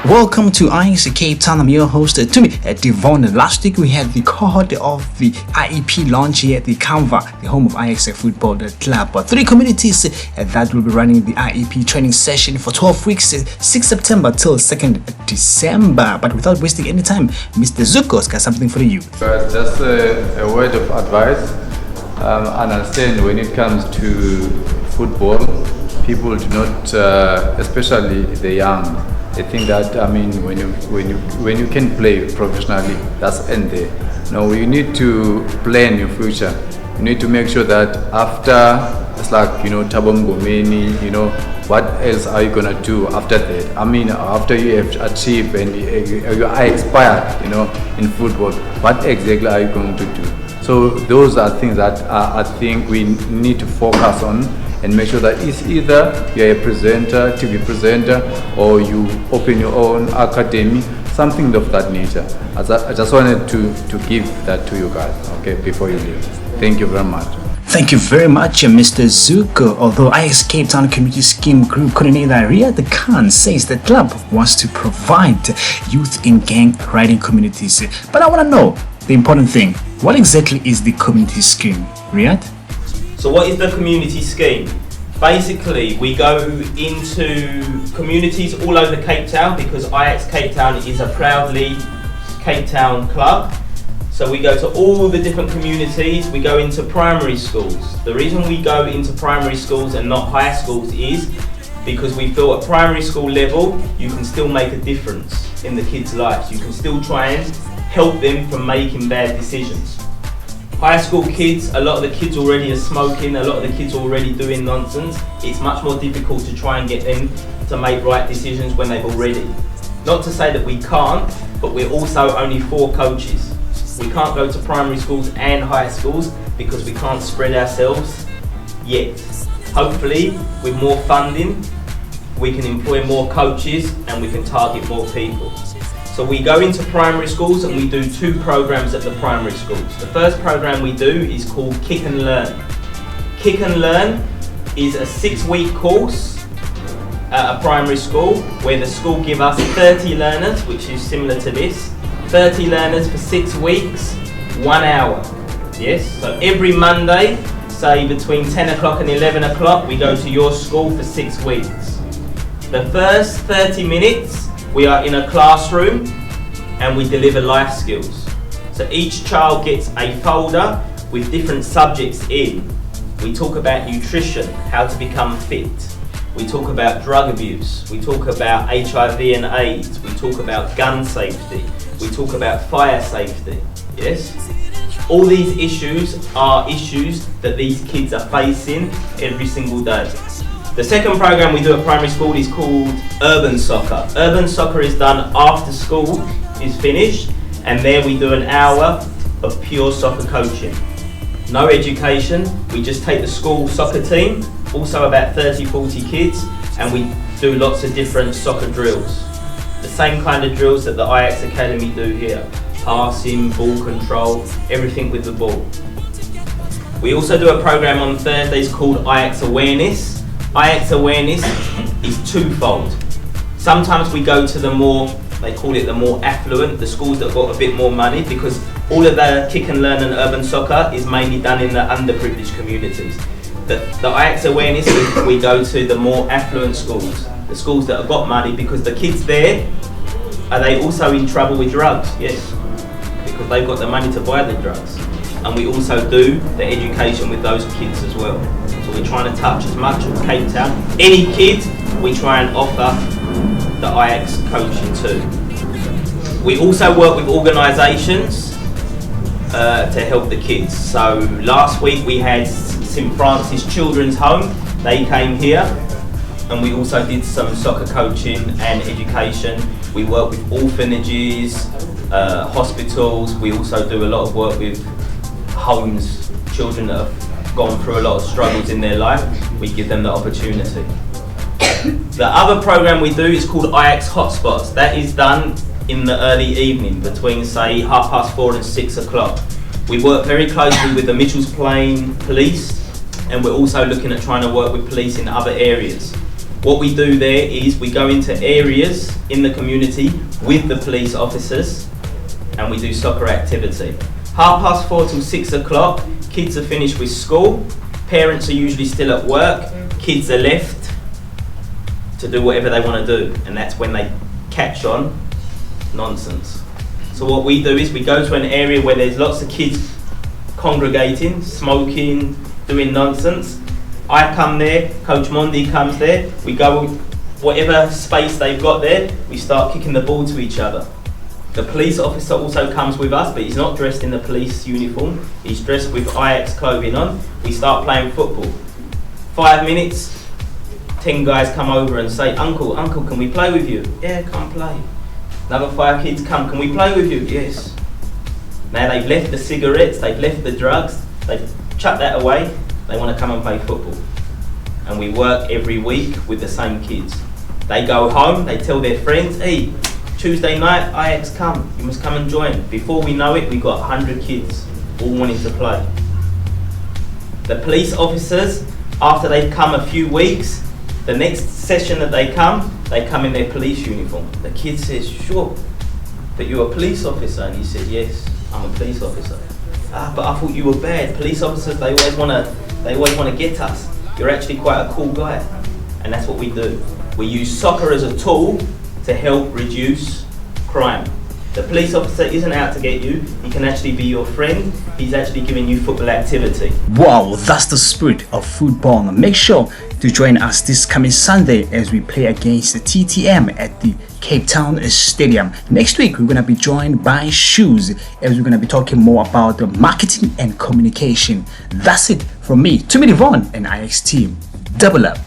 Welcome to IEP Cape Town. I'm your host, Tumi Devon. Last week we had the cohort of the IEP Launch here at the Canva, the home of IEP Football Club. 3 communities that will be running the IEP training session for 12 weeks, 6 September till 2nd December. But without wasting any time, Mr. Zuko's got something for the youth. Just a word of advice. Understand when it comes to football, people do not, especially the young, they think that when you can play professionally, that's end there. No, you need to plan your future. You need to make sure that after, it's like Tabom Gomeni, what else are you gonna do after that? After you have achieved and you are expired, in football, what exactly are you going to do? So those are things that I think we need to focus on and make sure that it's either you're a presenter, TV presenter, or you open your own academy, something of that nature. I just wanted to give that to you guys, okay, before you leave. Thank you very much. Thank you very much, Mr. Zuko. Although IEP Cape Town Community Scheme Group Coordinator Riyad Khan says the club wants to provide youth in gang riding communities. But I want to know the important thing. What exactly is the community scheme, Riyad? So what is the community scheme? Basically, we go into communities all over Cape Town because IEP Cape Town is a proudly Cape Town club. So we go to all the different communities, we go into primary schools. The reason we go into primary schools and not high schools is because we feel at primary school level, you can still make a difference in the kids' lives. You can still try and help them from making bad decisions. High school kids, a lot of the kids already are smoking, a lot of the kids are already doing nonsense. It's much more difficult to try and get them to make right decisions when they've already. Not to say that we can't, but we're also only 4 coaches. We can't go to primary schools and high schools because we can't spread ourselves yet. Hopefully, with more funding, we can employ more coaches and we can target more people. So we go into primary schools and we do 2 programs at the primary schools. The first program we do is called Kick and Learn. Kick and Learn is a 6-week course at a primary school where the school give us 30 learners, which is similar to this. 30 learners for 6 weeks, 1 hour. Yes, so every Monday, say between 10 o'clock and 11 o'clock, we go to your school for 6 weeks. The first 30 minutes, we are in a classroom and we deliver life skills. So each child gets a folder with different subjects in. We talk about nutrition, how to become fit. We talk about drug abuse. We talk about HIV and AIDS. We talk about gun safety. We talk about fire safety. Yes? All these issues are issues that these kids are facing every single day. The second program we do at primary school is called Urban Soccer. Urban Soccer is done after school is finished, and there we do an hour of pure soccer coaching. No education, we just take the school soccer team, also about 30-40 kids, and we do lots of different soccer drills. The same kind of drills that the IEP Academy do here. Passing, ball control, everything with the ball. We also do a program on Thursdays called IEP Awareness. IEP Awareness is twofold. Sometimes we go to the more, they call it the more affluent, the schools that have got a bit more money, because all of the Kick and Learn and Urban Soccer is mainly done in the underprivileged communities. The IEP Awareness, we go to the more affluent schools, the schools that have got money, because the kids there, are they also in trouble with drugs? Yes, because they've got the money to buy the drugs. And we also do the education with those kids as well. So we're trying to touch as much of Cape Town. Any kid, we try and offer the IEP coaching to. We also work with organisations to help the kids. So last week we had St Francis Children's Home. They came here, and we also did some soccer coaching and education. We work with orphanages, hospitals. We also do a lot of work with homes, children that have gone through a lot of struggles in their life. We give them the opportunity. The other program we do is called IEP Hotspots. That is done in the early evening between, say, 4:30 and 6 o'clock. We work very closely with the Mitchells Plain Police, and we're also looking at trying to work with police in other areas. What we do there is we go into areas in the community with the police officers and we do soccer activity. 4:30 till 6 o'clock, kids are finished with school, parents are usually still at work, kids are left to do whatever they want to do, and that's when they catch on nonsense. So what we do is we go to an area where there's lots of kids congregating, smoking, doing nonsense. I come there, Coach Mondi comes there, we go whatever space they've got there, we start kicking the ball to each other. The police officer also comes with us, but he's not dressed in the police uniform, he's dressed with IEX clothing on. We start playing football. 5 minutes, 10 guys come over and say, Uncle, can we play with you? Yeah, come play. Another 5 kids come, can we play with you? Yes. Now they've left the cigarettes, they've left the drugs, they've chucked that away, they want to come and play football. And we work every week with the same kids. They go home, they tell their friends, hey, Tuesday night, IEX come, you must come and join. Before we know it, we got 100 kids all wanting to play. The police officers, after they've come a few weeks, the next session that they come in their police uniform. The kid says, sure, but you're a police officer? And he said, yes, I'm a police officer. But I thought you were bad. Police officers, they always want to get us. You're actually quite a cool guy. And that's what we do. We use soccer as a tool to help reduce crime. The police officer isn't out to get you, he can actually be your friend, he's actually giving you football activity. Wow, that's the spirit of football. Make sure to join us this coming Sunday as we play against the TTM at the Cape Town Stadium. Next week, we're going to be joined by Shoes as we're going to be talking more about the marketing and communication. That's it from me, Devon and IX team. Double up.